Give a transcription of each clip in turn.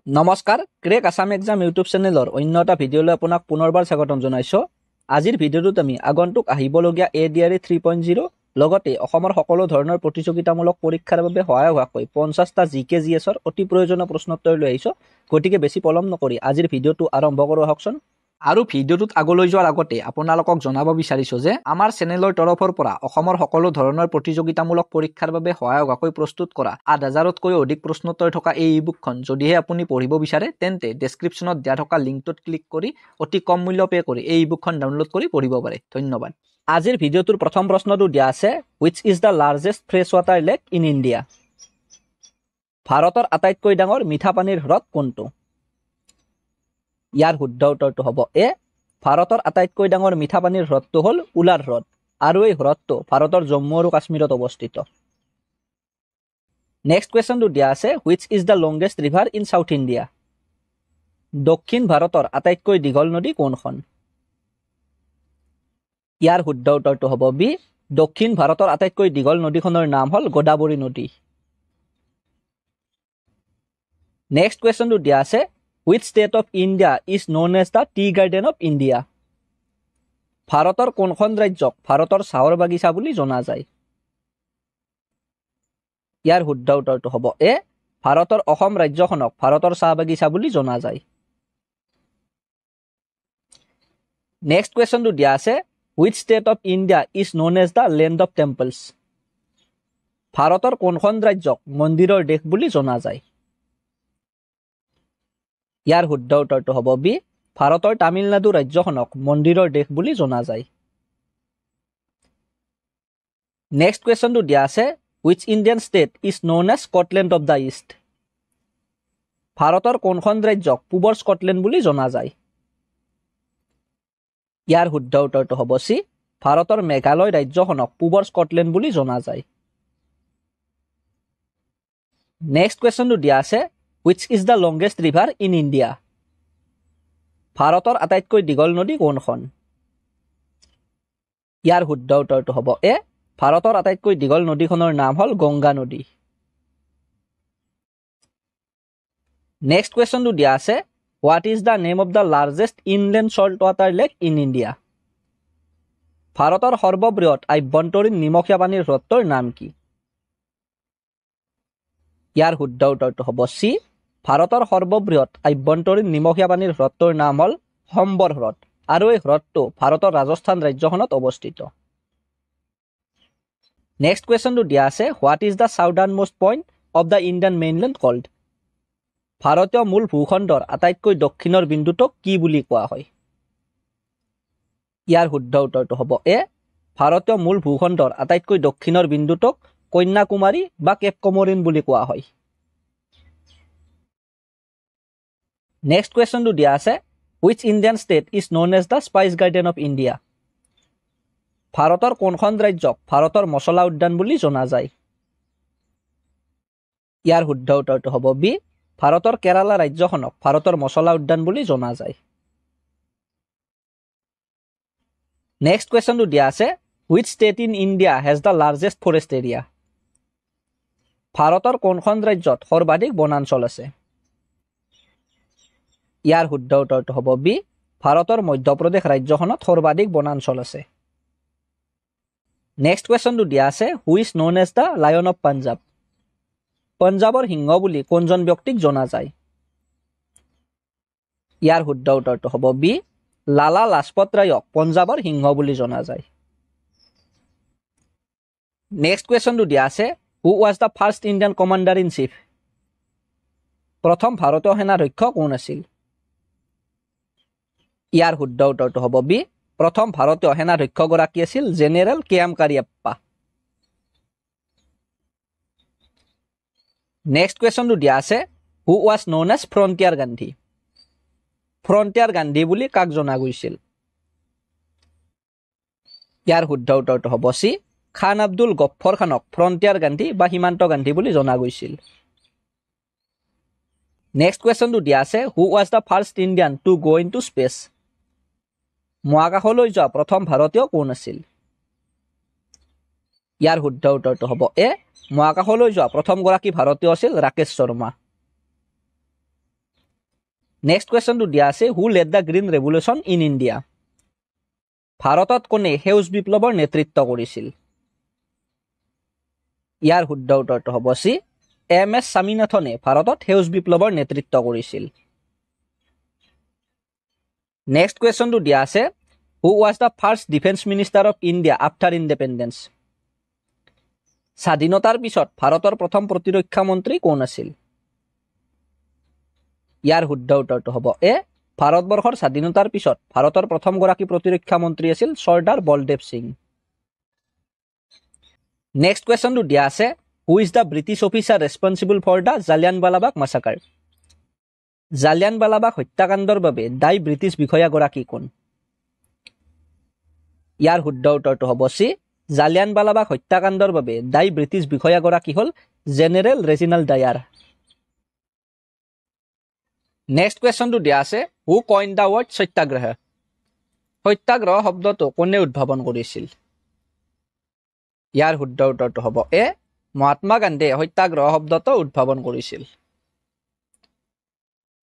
নমস্কাৰ crack Assam exam YouTube চেনেলৰ অন্য এটা ভিডিঅ'লৈ আপোনাক পুনৰবাৰ স্বাগতম জনাইছো। আজিৰ ভিডিঅ'টোত আমি আগন্তুক আহিবলগীয়া ADRE 3.0 লগতে অসমৰ সকলো ধৰণৰ প্ৰতিযোগিতামূলক পৰীক্ষাৰ বাবে সহায়ক হোৱাকৈ 50টা জিকে জিএছৰ অতি প্ৰয়োজনীয় প্ৰশ্নোত্তৰ লৈ আহিছো। গতিকে বেছি পলম নকৰি আজিৰ ভিডিঅ'টো আৰম্ভ কৰোঁ আহকচোন। আৰু ভিডিঅ'টোত আগলৈ যোৱাৰ আগতে আপোনালোকক জনাব বিচাৰিছো যে আমাৰ চেনেলৰ তৰফৰ পৰা অসমৰ সকলো ধৰণৰ প্ৰতিযোগিতামূলক পৰীক্ষাৰ বাবে সহায়ক হোৱাকৈ প্ৰস্তুত কৰা 8000তকৈ অধিক প্ৰশ্নোত্তৰ থকা এই ইবুকখন যদিহে আপুনি পঢ়িব বিচাৰে তেন্তে ডেছক্ৰিপশ্যনত দিয়া থকা লিংকটোত ক্লিক কৰি অতি কম মূল্য পে কৰি এই ইবুকখন ডাউনলোড কৰি পঢ়িব পাৰে। ধন্যবাদ। আজিৰ ভিডিঅ'টোৰ প্ৰথম প্ৰশ্নটো দিয়া আছে, which is the largest freshwater lake in India? ভাৰতৰ আটাইতকৈ ডাঙৰ মিঠা পানীৰ হ্ৰদ কোনটো? ইয়াৰ শুদ্ধ উত্তৰটো হ'ব এ। ভাৰতৰ আটাইতকৈ ডাঙৰ মিঠা পানীৰ হ্ৰদটো হ'ল উলাৰ হ্ৰদ আৰু এই হ্ৰদটো ভাৰতৰ জম্মু আৰু কাশ্মীৰত অৱস্থিত। নেক্সট কুৱেশ্যনটো দিয়া আছে, which is the longest river in South India? দক্ষিণ ভাৰতৰ আটাইতকৈ দীঘল নদী কোনখন? ইয়াৰ শুদ্ধ উত্তৰটো হ'ব বি। দক্ষিণ ভাৰতৰ আটাইতকৈ দীঘল নদীখনৰ নাম হ'ল গোদাবৰী নদী। নেক্সট কুৱেশ্যনটো দিয়া আছে, which state of India is known as the tea garden of India? ভাৰতৰ কোনখন ৰাজ্যক ভাৰতৰ চাহৰ বাগিচা বুলি জনা যায়? ইয়াৰ শুদ্ধ উত্তৰটো হ'ব এ। ভাৰতৰ অসম ৰাজ্যখনক ভাৰতৰ চাহ বাগিচা বুলি জনা যায়। নেক্সট কুৱেশ্যনটো দিয়া আছে, which state of India is known as the land of temples? ভাৰতৰ কোনখন ৰাজ্যক মন্দিৰৰ দেশ বুলি জনা যায়? ইয়াৰ শুদ্ধ উত্তৰটো হ'ব বি। ভাৰতৰ তামিলনাডু ৰাজ্যখনক মন্দিৰৰ দেশ বুলি জনা যায়। নেক্সট কুৱেশ্যনটো দিয়া আছে, which Indian state is known as Scotland of the East? ভাৰতৰ কোনখন ৰাজ্যক পূবৰ স্কটলেণ্ড বুলি জনা যায়? ইয়াৰ শুদ্ধ উত্তৰটো হ'ব চি। ভাৰতৰ মেঘালয় ৰাজ্যখনক পূবৰ স্কটলেণ্ড বুলি জনা যায়। নেক্সট কুৱেশ্যনটো দিয়া আছে, which is the longest river in India? ভাৰতৰ আটাইতকৈ দীঘল নদী কোনখন? ইয়াৰ শুদ্ধ উত্তৰটো হ'ব এ। ভাৰতৰ আটাইতকৈ দীঘল নদীখনৰ নাম হ'ল গংগা নদী। নেক্সট কুৱেশ্যনটো দিয়া আছে, what is the name of the largest inland saltwater lake in India? ভাৰতৰ সৰ্ববৃহৎ আভ্যন্তৰীণ নিমখীয়া পানীৰ হ্ৰদটোৰ নাম কি? ইয়াৰ শুদ্ধ উত্তৰটো হ'ব চি। ভাৰতৰ সৰ্ববৃহৎ আভ্যন্তৰীণ নিমখীয়া পানীৰ হ্ৰদটোৰ নাম হ'ল সম্বৰ হ্ৰদ আৰু এই হ্ৰদটো ভাৰতৰ ৰাজস্থান ৰাজ্যখনত অৱস্থিত। নেক্সট কুৱেশ্যনটো দিয়া আছে, what is the southernmost point of the Indian mainland called? ভাৰতীয় মূল ভূখণ্ডৰ আটাইতকৈ দক্ষিণৰ বিন্দুটোক কি বুলি কোৱা হয়? ইয়াৰ শুদ্ধ উত্তৰটো হ'ব এ। ভাৰতীয় মূল ভূখণ্ডৰ আটাইতকৈ দক্ষিণৰ বিন্দুটোক কন্যাকুমাৰী বা কেপ কমৰিন বুলি কোৱা হয়। নেক্সট কুৱেশ্যনটো দিয়া আছে, which Indian state is known as the spice garden of India? ভাৰতৰ কোনখন ৰাজ্যক ভাৰতৰ মছলা উদ্যান বুলি জনা যায়? ইয়াৰ শুদ্ধ উত্তৰটো হ'ব বি। ভাৰতৰ কেৰালা ৰাজ্যখনক ভাৰতৰ মছলা উদ্যান বুলি জনা যায়। নেক্সট কুৱেশ্যনটো দিয়া আছে, which state in India has the largest forest area? ভাৰতৰ কোনখন ৰাজ্যত সৰ্বাধিক বনাঞ্চল আছে? ইয়াৰ শুদ্ধ উত্তৰটো হ'ব বি। ভাৰতৰ মধ্যপ্ৰদেশ ৰাজ্যখনত সৰ্বাধিক বনাঞ্চল আছে। নেক্সট কুৱেশ্যনটো দিয়া আছে, who is known as the lion of Punjab? পঞ্জাৱৰ সিংহ বুলি কোনজন ব্যক্তিক জনা যায়? ইয়াৰ শুদ্ধ উত্তৰটো হ'ব বি। লালা লাজপত ৰায়ক পঞ্জাৱৰ সিংহ বুলি জনা যায়। নেক্সট কুৱেশ্যনটো দিয়া আছে, who was the first Indian commander in chief? প্ৰথম ভাৰতীয় সেনাধ্যক্ষ কোন আছিল? ইয়াৰ শুদ্ধ উত্তৰটো হ'ব বি। প্ৰথম ভাৰতীয় সেনাধ্যক্ষগৰাকী আছিল জেনেৰেল KM কাৰিয়াপ্পা। নেক্সট কুৱেশ্যনটো দিয়া আছে, who was known as frontier Gandhi? Frontier Gandhi বুলি কাক জনা গৈছিল? ইয়াৰ শুদ্ধ উত্তৰটো হ'ব চি। খান আব্দুল গফ্ফৰ খানক ফ্ৰণ্টিয়াৰ গান্ধী বা সীমান্ত গান্ধী বুলি জনা গৈছিল। নেক্সট কুৱেশ্যনটো দিয়া আছে, who was the first Indian to go into space? মহাকাশলৈ যোৱা প্ৰথম ভাৰতীয় কোন আছিল? ইয়াৰ শুদ্ধ উত্তৰটো হ'ব এ। মহাকাশলৈ যোৱা প্ৰথমগৰাকী ভাৰতীয় আছিল ৰাকেশ শৰ্মা। নেক্সট কুৱেশ্যনটো দিয়া আছে who led the green revolution in India ভাৰতত কোনে সেউজ বিপ্লৱৰ নেতৃত্ব কৰিছিল ইয়াৰ শুদ্ধ উত্তৰটো হ'ব চি এম.এছ. স্বামীনাথনে ভাৰতত সেউজ বিপ্লৱৰ নেতৃত্ব কৰিছিল নেক্সট কুৱেশ্যনটো দিয়া আছে who was the first defence minister of India after independence স্বাধীনতাৰ পিছত ভাৰতৰ প্ৰথম প্ৰতিৰক্ষা মন্ত্ৰী কোন আছিল ইয়াৰ শুদ্ধ উত্তৰটো হ'ব এ ভাৰতবৰ্ষৰ স্বাধীনতাৰ পিছত ভাৰতৰ প্ৰথমগৰাকী প্ৰতিৰক্ষা মন্ত্ৰী আছিল চৰ্দাৰ বলদেৱ সিং নেক্সট কুৱেশ্যনটো দিয়া আছে who is the British officer responsible for the Jallianwala Bagh massacre Jallianwala Bagh হত্যাকাণ্ডৰ বাবে দায়ী ব্ৰিটিছ বিষয়াগৰাকী কোন ইয়াৰ শুদ্ধ উত্তৰটো হ'ব চি জালিয়ানৱালাবাগ হত্যাকাণ্ডৰ বাবে দায়ী ব্ৰিটিছ বিষয়াগৰাকী হ'ল জেনেৰেল ৰেজিনাল্ড ডায়াৰ নেক্সট কুৱেশ্যনটো দিয়া আছে হু কইন দ্য ৱৰ্ড সত্যাগ্ৰহ সত্যাগ্ৰহ শব্দটো কোনে উদ্ভাৱন কৰিছিল ইয়াৰ শুদ্ধ উত্তৰটো হ'ব এ মহাত্মা গান্ধীয়ে সত্যাগ্ৰহ শব্দটো উদ্ভাৱন কৰিছিল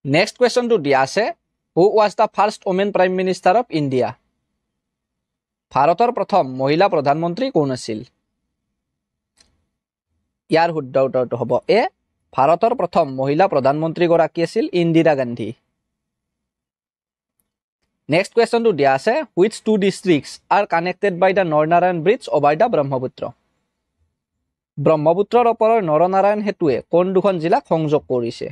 নেক্সট কুৱেশ্যনটো দিয়া আছে who was the first women prime minister of India ভাৰতৰ প্ৰথম মহিলা প্ৰধানমন্ত্ৰী কোন আছিল ইয়াৰ শুদ্ধ উত্তৰটো হ'ব এ ভাৰতৰ প্ৰথম মহিলা প্ৰধানমন্ত্ৰীগৰাকী আছিল ইন্দিৰা গান্ধী নেক্সট কুৱেশ্যনটো দিয়া আছে which two districts are connected by the Naranarayan bridge over the Brahmaputra ব্ৰহ্মপুত্ৰৰ ওপৰৰ নৰনাৰায়ণ সেতুৱে কোন দুখন জিলাক সংযোগ কৰিছে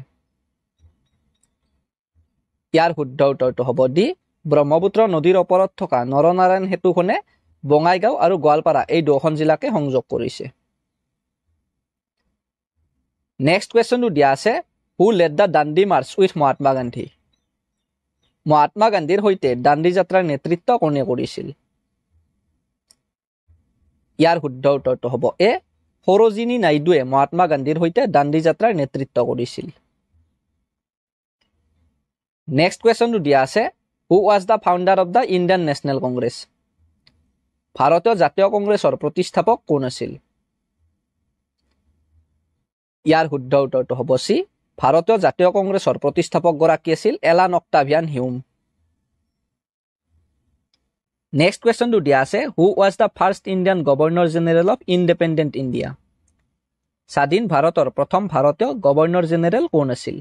ইয়াৰ শুদ্ধ উত্তৰটো হ'ব ডি ব্ৰহ্মপুত্ৰ নদীৰ ওপৰত থকা নৰনাৰায়ণ সেতুখনে বঙাইগাঁও আৰু গোৱালপাৰা এই দুখন জিলাকে সংযোগ কৰিছে নেক্সট কুৱেশ্যনটো দিয়া আছে who led the Dandi march with Mahatma Gandhi Mahatma গান্ধীৰ সৈতে দাণ্ডি যাত্ৰাৰ নেতৃত্ব কোনে কৰিছিল ইয়াৰ শুদ্ধ উত্তৰটো হ'ব এ সৰোজিনী নাইডুৱে মহাত্মা গান্ধীৰ সৈতে দাণ্ডি যাত্ৰাৰ নেতৃত্ব কৰিছিল নেক্সট কুৱেশ্যনটো দিয়া আছে who was the founder of the Indian national Congress ভাৰতীয় জাতীয় কংগ্ৰেছৰ প্ৰতিষ্ঠাপক কোন আছিল ইয়াৰ শুদ্ধ উত্তৰটো হ'ব চি ভাৰতীয় জাতীয় কংগ্ৰেছৰ প্ৰতিষ্ঠাপকগৰাকী আছিল এলান অক্টাভিয়ান হিউম নেক্সট কুৱেশ্যনটো দিয়া আছে who was the first Indian governor general of independent India স্বাধীন ভাৰতৰ প্ৰথম ভাৰতীয় গভৰ্ণৰ জেনেৰেল কোন আছিল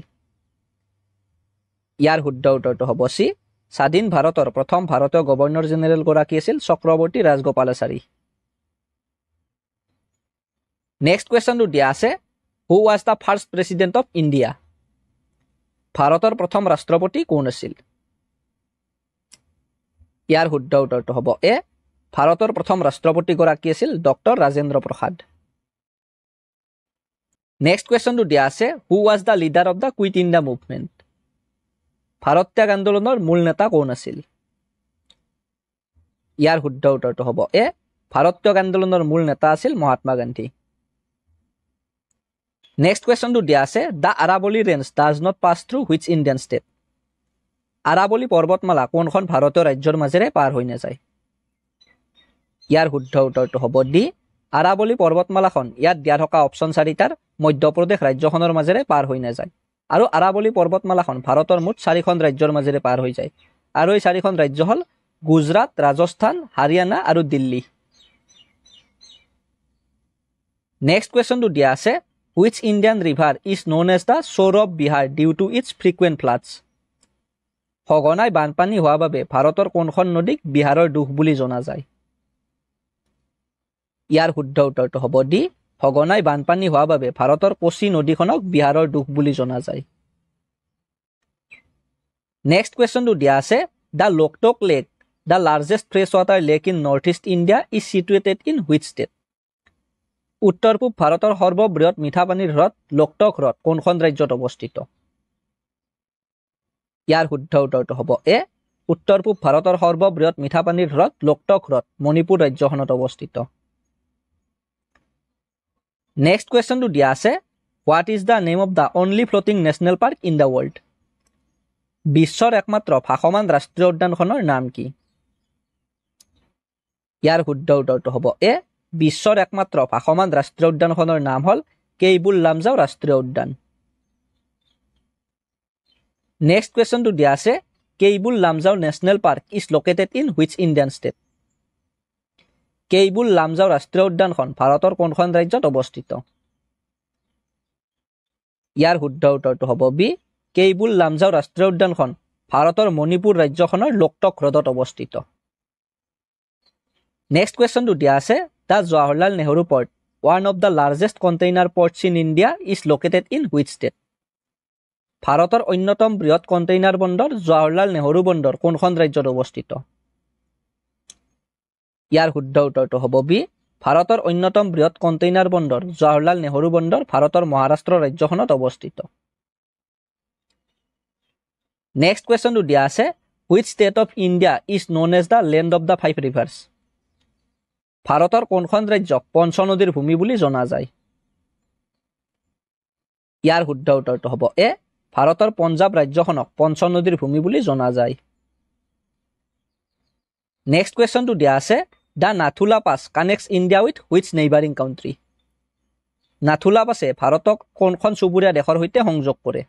ইয়াৰ শুদ্ধ উত্তৰটো হ'ব চি স্বাধীন ভাৰতৰ প্ৰথম ভাৰতীয় গভৰ্ণৰ জেনেৰেল গৰাকী আছিল চক্ৰৱৰ্তী ৰাজগোপালাচাৰী নেক্সট কুৱেশ্যনটো দিয়া আছে who was the first president of India ভাৰতৰ প্ৰথম ৰাষ্ট্ৰপতি কোন আছিল ইয়াৰ শুদ্ধ উত্তৰটো হ'ব এ ভাৰতৰ প্ৰথম ৰাষ্ট্ৰপতিগৰাকী আছিল ডক্টৰ ৰাজেন্দ্ৰ প্ৰসাদ নেক্সট কুৱেশ্যনটো দিয়া আছে who was the leader of the Quit India Movement Bharat ত্যাগ আন্দোলনৰ মূল নেতা কোন আছিল ইয়াৰ শুদ্ধ উত্তৰটো হ'ব এ ভাৰত ত্যাগ আন্দোলনৰ মূল নেতা আছিল মহাত্মা গান্ধী নেক্সট কুৱেশ্যনটো দিয়া আছে the Aravalli range does not pass through which Indian state Aravalli পৰ্বতমালা কোনখন ভাৰতীয় ৰাজ্যৰ মাজেৰে পাৰ হৈ নাযায় ইয়াৰ শুদ্ধ উত্তৰটো হ'ব ডি আৰাৱলী পৰ্বতমালাখন ইয়াত দিয়া থকা অপশ্যন 4টাৰ মধ্যপ্ৰদেশ ৰাজ্যখনৰ মাজেৰে পাৰ হৈ নাযায় আৰু আৰাৱলী পৰ্বতমালাখন ভাৰতৰ মুঠ 4খন ৰাজ্যৰ মাজেৰে পাৰ হৈ যায় আৰু এই 4খন ৰাজ্য হ'ল গুজৰাট ৰাজস্থান হাৰিয়ানা আৰু দিল্লী নেক্সট কুৱেশ্যনটো দিয়া আছে which Indian river is known as the sorrow of Bihar due to its frequent floods সঘনাই বানপানী হোৱা বাবে ভাৰতৰ কোনখন নদীক বিহাৰৰ দুখ বুলি জনা যায় ইয়াৰ শুদ্ধ উত্তৰটো হ'ব ডি সঘনাই বানপানী হোৱা বাবে ভাৰতৰ কোচি নদীখনক বিহাৰৰ দুখ বুলি জনা যায় নেক্সট কুৱেশ্যনটো দিয়া আছে the Loktak lake the largest fresh water lake in north east India is situated in which state উত্তৰ পূব ভাৰতৰ সৰ্ববৃহৎ মিঠা পানীৰ হ্ৰদ লোকটক হ্ৰদ কোনখন ৰাজ্যত অৱস্থিত ইয়াৰ শুদ্ধ উত্তৰটো হ'ব এ উত্তৰ পূব ভাৰতৰ সৰ্ববৃহৎ মিঠা পানীৰ হ্ৰদ লোকটক হ্ৰদ মণিপুৰ ৰাজ্যখনত অৱস্থিত নেক্সট কুৱেশ্যনটো দিয়া আছে what is the name of the only floating national park in the world বিশ্বৰ একমাত্ৰ ভাসমান ৰাষ্ট্ৰীয় উদ্যানখনৰ নাম কি ইয়াৰ শুদ্ধ উত্তৰটো হ'ব এ বিশ্বৰ একমাত্ৰ ভাসমান ৰাষ্ট্ৰীয় উদ্যানখনৰ নাম হ'ল কেইবুল লামজাও ৰাষ্ট্ৰীয় উদ্যান নেক্সট কুৱেশ্যনটো দিয়া আছে Keibul Lamjao national park is located in which Indian state Keibul Lamjao ৰাষ্ট্ৰীয় উদ্যানখন ভাৰতৰ কোনখন ৰাজ্যত অৱস্থিত ইয়াৰ শুদ্ধ উত্তৰটো হ'ব বি কেইবুল লামজাও ৰাষ্ট্ৰীয় উদ্যানখন ভাৰতৰ মণিপুৰ ৰাজ্যখনৰ লোকটক হ্ৰদত অৱস্থিত নেক্সট কুৱেশ্যনটো দিয়া আছে the Jawaharlal Nehru port one of the largest container ports in India is located in which state ভাৰতৰ অন্যতম বৃহৎ কণ্টেইনাৰ বন্দৰ জৱাহৰলাল নেহৰু বন্দৰ কোনখন ৰাজ্যত অৱস্থিত ইয়াৰ শুদ্ধ উত্তৰটো হ'ব বি ভাৰতৰ অন্যতম বৃহৎ কণ্টেইনাৰ বন্দৰ জৱাহৰলাল নেহৰু বন্দৰ ভাৰতৰ মহাৰাষ্ট্ৰ ৰাজ্যখনত অৱস্থিত নেক্সট কুৱেশ্যনটো দিয়া আছে which state of India is known as the land of the five rivers ভাৰতৰ কোনখন ৰাজ্যক পঞ্চনদীৰ ভূমি বুলি জনা যায় ইয়াৰ শুদ্ধ উত্তৰটো হ'ব এ ভাৰতৰ পঞ্জাৱ ৰাজ্যখনক পঞ্চনদীৰ ভূমি বুলি জনা যায় নেক্সট কুৱেশ্যনটো দিয়া আছে the Nathu La pass connects India with which neighbouring country Nathu La পাছে ভাৰতক কোনখন চুবুৰীয়া দেশৰ সৈতে সংযোগ কৰে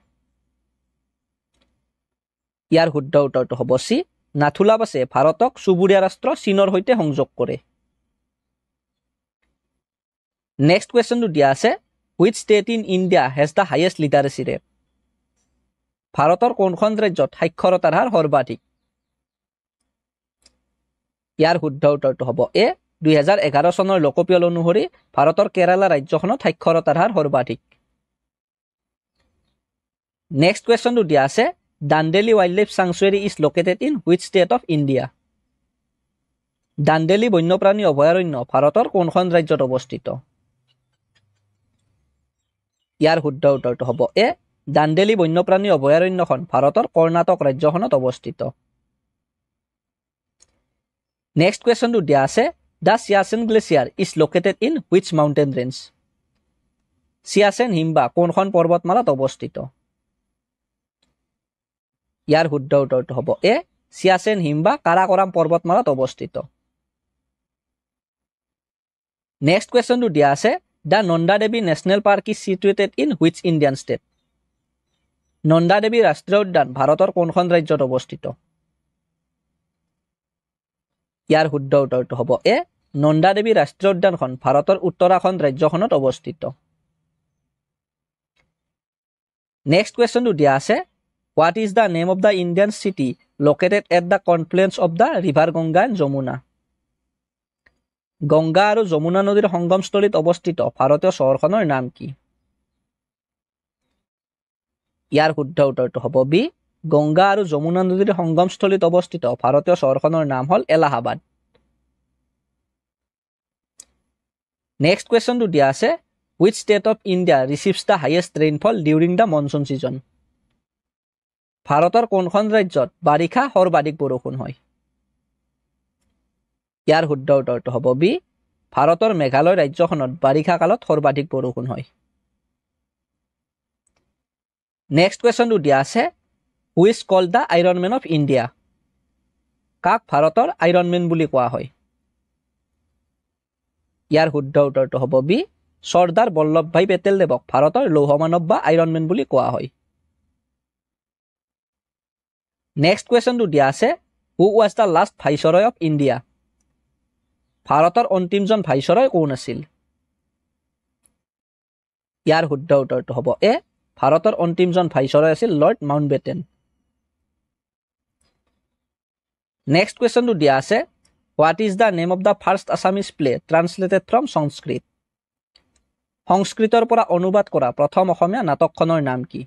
ইয়াৰ শুদ্ধ উত্তৰটো হ'ব চি নাথুলা পাছে ভাৰতক চুবুৰীয়া ৰাষ্ট্ৰ চীনৰ সৈতে সংযোগ কৰে নেক্সট কুৱেশ্যনটো দিয়া আছে which state in India has the highest লিটাৰেচি rate ভাৰতৰ কোনখন ৰাজ্যত সাক্ষৰতাৰ হাৰ সৰ্বাধিক ইয়াৰ শুদ্ধ উত্তৰটো হ'ব এ 2011 চনৰ লোকপিয়ল অনুসৰি ভাৰতৰ কেৰালা ৰাজ্যখনত সাক্ষৰতাৰ হাৰ সৰ্বাধিক নেক্সট কুৱেশ্যনটো দিয়া আছে Dandeli wild life sanctuary is located in which state of India Dandeli বন্যপ্ৰাণী অভয়াৰণ্য ভাৰতৰ কোনখন ৰাজ্যত অৱস্থিত ইয়াৰ শুদ্ধ উত্তৰটো হ'ব এ দাণ্ডেলি বন্যপ্ৰাণী অভয়াৰণ্যখন ভাৰতৰ কৰ্ণাটক ৰাজ্যখনত অৱস্থিত নেক্সট কুৱেশ্যনটো দিয়া আছে the Siachen glacier is located in which mountain range Siachen হিমবাহ কোনখন পৰ্বতমালাত অৱস্থিত ইয়াৰ শুদ্ধ উত্তৰটো হ'ব এ চিয়াচেন হিমবাহ কাৰাকোৰাম পৰ্বতমালাত অৱস্থিত নেক্সট কুৱেশ্যনটো দিয়া আছে the Nanda Devi national park is situated in which Indian state Nanda Devi ৰাষ্ট্ৰীয় উদ্যান ভাৰতৰ কোনখন ৰাজ্যত অৱস্থিত ইয়াৰ শুদ্ধ উত্তৰটো হ'ব এ নন্দা দেৱী ৰাষ্ট্ৰীয় উদ্যানখন ভাৰতৰ উত্তৰাখণ্ড ৰাজ্যখনত অৱস্থিত নেক্সট কুৱেশ্যনটো দিয়া আছে what is the name of the Indian city located at the confluence of the river Ganga and Yamuna Ganga আৰু যমুনা নদীৰ সংগমস্থলীত অৱস্থিত ভাৰতীয় চহৰখনৰ নাম কি ইয়াৰ শুদ্ধ উত্তৰটো হ'ব বি গংগা আৰু যমুনা নদীৰ সংগমস্থলীত অৱস্থিত ভাৰতীয় চহৰখনৰ নাম হ'ল এলাহাবাদ নেক্সট কুৱেশ্যনটো দিয়া আছে which state of India receives the highest rainfall during the monsoon season ভাৰতৰ কোনখন ৰাজ্যত বাৰিষা সৰ্বাধিক বৰষুণ হয় ইয়াৰ শুদ্ধ উত্তৰটো হ'ব বি ভাৰতৰ মেঘালয় ৰাজ্যখনত বাৰিষা কালত সৰ্বাধিক বৰষুণ হয় নেক্সট কুৱেশ্যনটো দিয়া আছে who is called the iron man of India কাক ভাৰতৰ আইৰন মেন বুলি কোৱা হয় ইয়াৰ শুদ্ধ উত্তৰটো হ'ব বি চৰ্দাৰ বল্লভভাই পেটেলদেৱক ভাৰতৰ লৌহ মানৱ বা আইৰন মেন বুলি কোৱা হয় নেক্সট কুৱেশ্যনটো দিয়া আছে who was the last viceroy of India ভাৰতৰ অন্তিমজন ভাইচৰয় কোন আছিল ইয়াৰ শুদ্ধ উত্তৰটো হ'ব এ ভাৰতৰ অন্তিমজন ভাইচৰয় আছিল লৰ্ড মাউণ্টবেটেন নেক্সট কুৱেশ্যনটো দিয়া আছে what is the name of the first Assamese play translated from Sanskrit সংস্কৃতৰ পৰা অনুবাদ কৰা প্ৰথম অসমীয়া নাটকখনৰ নাম কি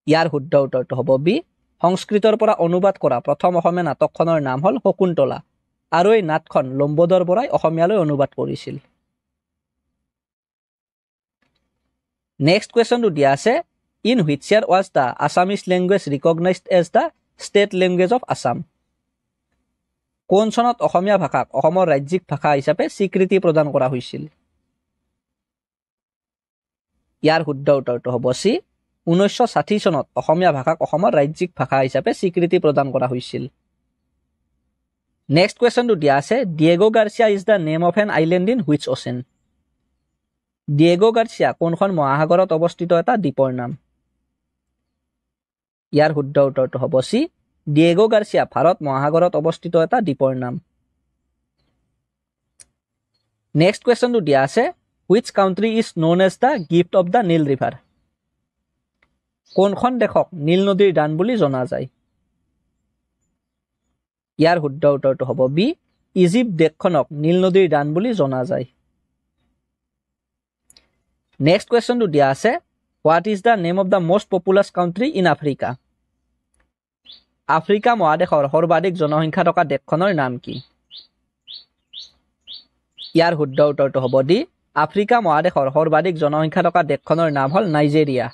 ইয়াৰ শুদ্ধ উত্তৰটো হ'ব বি সংস্কৃতৰ পৰা অনুবাদ কৰা প্ৰথম অসমীয়া নাটকখনৰ নাম হ'ল শকুন্তলা আৰু এই নাটখন লম্বোদৰ বৰাই অসমীয়ালৈ অনুবাদ কৰিছিল নেক্সট কুৱেশ্যনটো দিয়া আছে in which year was the Assamese language recognised as the state language of Assam কোন চনত অসমীয়া ভাষাক অসমৰ ৰাজ্যিক ভাষা হিচাপে স্বীকৃতি প্ৰদান কৰা হৈছিল ইয়াৰ শুদ্ধ উত্তৰটো হ'ব চি 1960 চনত অসমীয়া ভাষাক অসমৰ ৰাজ্যিক ভাষা হিচাপে স্বীকৃতি প্ৰদান কৰা হৈছিল নেক্সট কুৱেশ্যনটো দিয়া আছে Diego Garcia is the name of N island in which ocean Diego Garcia কোনখন মহাসাগৰত অৱস্থিত এটা দ্বীপৰ নাম ইয়াৰ শুদ্ধ উত্তৰটো হ'ব চি ডিয়েগো গাৰ্চিয়া ভাৰত মহাসাগৰত অৱস্থিত এটা দ্বীপৰ নাম নেক্সট কুৱেশ্যনটো দিয়া আছে which country is known as the gift of the Nile river কোনখন দেশক নীল নদীৰ দান বুলি জনা যায় ইয়াৰ শুদ্ধ উত্তৰটো হ'ব বি ইজিপ্ট দেশখনক নীল নদীৰ দান বুলি জনা যায় নেক্সট কুৱেশ্যনটো দিয়া আছে what is the name of the most populous country in Africa Africa মহাদেশৰ সৰ্বাধিক জনসংখ্যা থকা দেশখনৰ নাম কি ইয়াৰ শুদ্ধ উত্তৰটো হ'ব ডি আফ্ৰিকা মহাদেশৰ সৰ্বাধিক জনসংখ্যা থকা দেশখনৰ নাম হ'ল নাইজেৰিয়া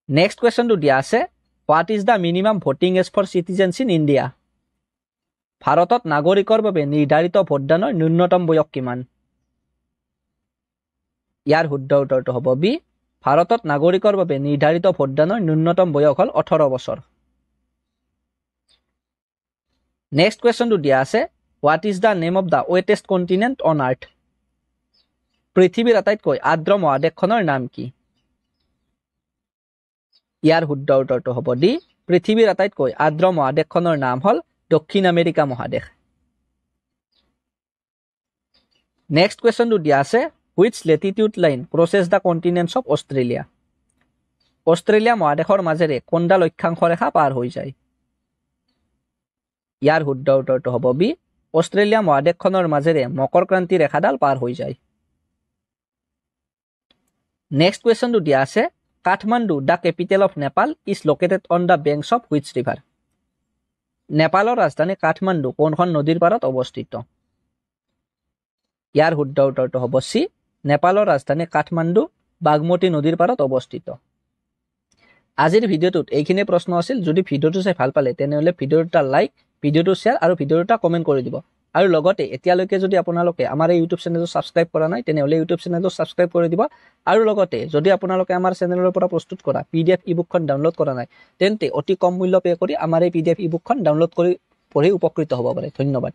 নেক্সট কুৱেশ্যনটো দিয়া আছে what is the minimum voting age for citizens in India ভাৰতত নাগৰিকৰ বাবে নিৰ্ধাৰিত ভোটদানৰ ন্যূনতম বয়স কিমান ইয়াৰ শুদ্ধ উত্তৰটো হ'ব বি ভাৰতত নাগৰিকৰ বাবে নিৰ্ধাৰিত ভোটদানৰ ন্যূনতম বয়স হ'ল 18 বছৰ নেক্সট কুৱেশ্যনটো দিয়া আছে what is the name of the wettest continent on earth পৃথিৱীৰ আটাইতকৈ আৰ্দ্ৰ মহাদেশখনৰ নাম কি ইয়াৰ শুদ্ধ উত্তৰটো হ'ব ডি পৃথিৱীৰ আটাইতকৈ আৰ্দ্ৰ মহাদেশখনৰ নাম হ'ল দক্ষিণ আমেৰিকা মহাদেশ নেক্সট কুৱেশ্যনটো দিয়া আছে which latitude line crosses the continents of Australia Australia মহাদেশৰ মাজেৰে কোনডাল অক্ষাংশ ৰেখা পাৰ হৈ যায় ইয়াৰ শুদ্ধ উত্তৰটো হ'ব বি অষ্ট্ৰেলিয়া মহাদেশখনৰ মাজেৰে মকৰ ক্ৰান্তি ৰেখাডাল পাৰ হৈ যায় নেক্সট কুৱেশ্যনটো দিয়া আছে Kathmandu the capital of Nepal is located on the banks of which river নেপালৰ ৰাজধানী কাঠমাণ্ডু কোনখন নদীৰ পাৰত অৱস্থিত ইয়াৰ শুদ্ধ উত্তৰটো হ'ব চি নেপালৰ ৰাজধানী কাঠমাণ্ডু বাগমতী নদীৰ পাৰত অৱস্থিত আজিৰ ভিডিঅ'টোত এইখিনি প্ৰশ্ন আছিল যদি ভিডিঅ'টো চাই ভাল পালে তেনেহ'লে ভিডিঅ'টো লাইক ভিডিঅ'টো শ্বেয়াৰ আৰু ভিডিঅ'টো কমেণ্ট কৰি দিব আৰু লগতে এতিয়ালৈকে যদি আপোনালোকে আমাৰ এই ইউটিউব চেনেলটো ছাবস্ক্ৰাইব কৰা নাই তেনেহ'লে ইউটিউব চেনেলটো ছাবস্ক্ৰাইব কৰি দিব আৰু লগতে যদি আপোনালোকে আমাৰ চেনেলৰ পৰা প্ৰস্তুত কৰা PDF ইবুকখন ডাউনলোড কৰা নাই তেন্তে অতি কম মূল্য পে কৰি আমাৰ এই PDF ইবুকখন ডাউনলোড কৰি পঢ়ি উপকৃত হ'ব পাৰে ধন্যবাদ